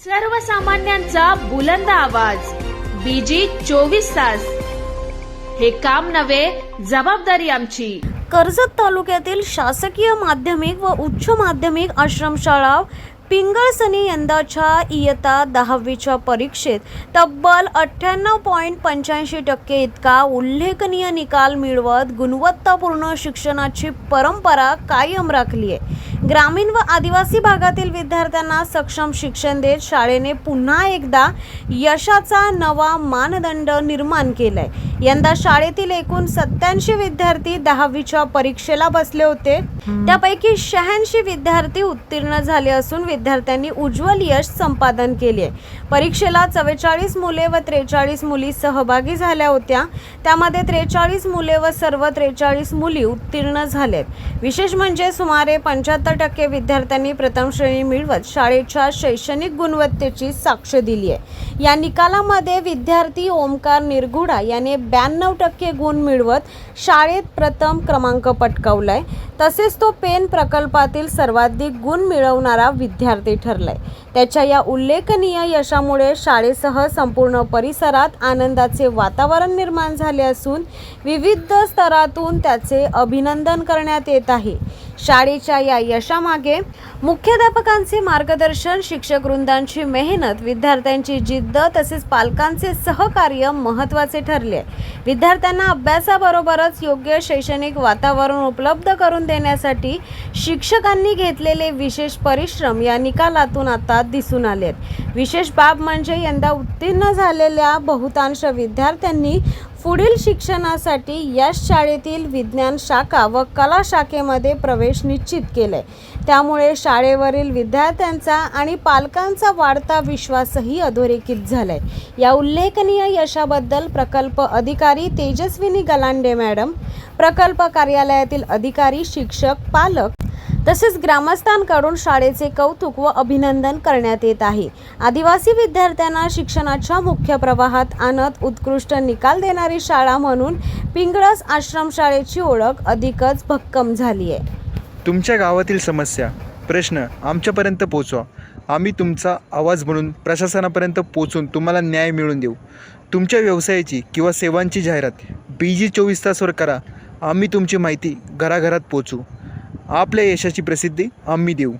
सर्वसामान्यांचा बुलंद आवाज बीजी 24 तास. हे काम नव्हे, जबाबदारी आमची. कर्जत तालुक्यातील शासकीय माध्यमिक व उच्च माध्यमिक आश्रमशाळा पिंगळसनी यंदाच्या इयत्ता 10वीच्या परीक्षेत तब्बल 98.85% इतका उल्लेखनीय निकाल मिळवत गुणवत्तापूर्ण शिक्षणाची परंपरा कायम राखली आहे. ग्रामीण व आदिवासी भागातील विद्यार्थ्यांना सक्षम शिक्षण देत शाळेने पुन्हा एकदा यशाचा नवा मानदंड निर्माण केलाय. यंदा शाळेतील एकूण 87 विद्यार्थी 10वीच्या परीक्षेला बसले होते. त्यापैकी 86 विद्यार्थी उत्तीर्ण झाले असून विद्यार्थ्यांनी उज्ज्वल यश संपादन केले. परीक्षेला 44 मुले व 43 मुली सहभागी झाल्या होत्या. त्यामध्ये 43 मुले व सर्व 43 मुली उत्तीर्ण झालेत. विशेष म्हणजे सुमारे 75% विद्यार्थ्यांनी प्रथम श्रेणी मिळवत शाळेच्या शैक्षणिक गुणवत्तेची साक्ष दिली आहे. या निकालामध्ये विद्यार्थी ओमकार निरगुडा याने 92% गुण मिळवत शाळेत प्रथम क्रमांक पटकावलाय. तसेच तो पेन प्रकल्पातील सर्वाधिक गुण मिळवणारा विद्यार्थी ठरलाय. त्याच्या या उल्लेखनीय यशामुळे शाळेसह संपूर्ण परिसरात आनंदाचे वातावरण निर्माण झाले असून विविध स्तरातून त्याचे अभिनंदन करण्यात येत आहे. शाळेच्या या यशामागे मुख्याध्यापकांचे मार्गदर्शन, शिक्षक वृंदांची मेहनत, विद्यार्थ्यांची जिद्द तसेच पालकांचे सहकार्य महत्त्वाचे ठरले. विद्यार्थ्यांना अभ्यासाबरोबरच योग्य शैक्षणिक वातावरण उपलब्ध करून देण्यासाठी शिक्षकांनी घेतलेले विशेष परिश्रम या निकालातून आता दिसून आलेत. विशेष बाब म्हणजे यंदा उत्तीर्ण झालेल्या बहुतांश विद्यार्थ्यांनी पुढील शिक्षणासाठी याच शाळेतील विज्ञान शाखा व कला शाखेमध्ये प्रवेश निश्चित केलाय. त्यामुळे शाळेवरील विद्यार्थ्यांचा आणि पालकांचा वाढता विश्वासही अधोरेखित झालाय. या उल्लेखनीय यशाबद्दल प्रकल्प अधिकारी तेजस्विनी गलांडे मॅडम, प्रकल्प कार्यालयातील अधिकारी, शिक्षक, पालक तसेच ग्रामस्थांकडून शाळेचे कौतुक व अभिनंदन करण्यात येत आहे. आदिवासी विद्यार्थ्यांना शिक्षणाच्या मुख्य प्रवाहात आणत उत्कृष्ट निकाल देणारी शाळा म्हणून पिंगळस आश्रमशाळेची ओळख अधिकच भक्कम झाली आहे. तुमच्या गावातील समस्या, प्रश्न आमच्यापर्यंत पोहोचवा. आम्ही तुमचा आवाज बनवून प्रशासनापर्यंत पोहोचून तुम्हाला न्याय मिळवून देऊ. तुमच्या व्यवसायाची किंवा सेवांची जाहिरात बीजी 24 तासवर करा. आम्ही तुमची माहिती घराघरात पोहोचू. आपल्या यशाची प्रसिद्धी आम्ही देऊ.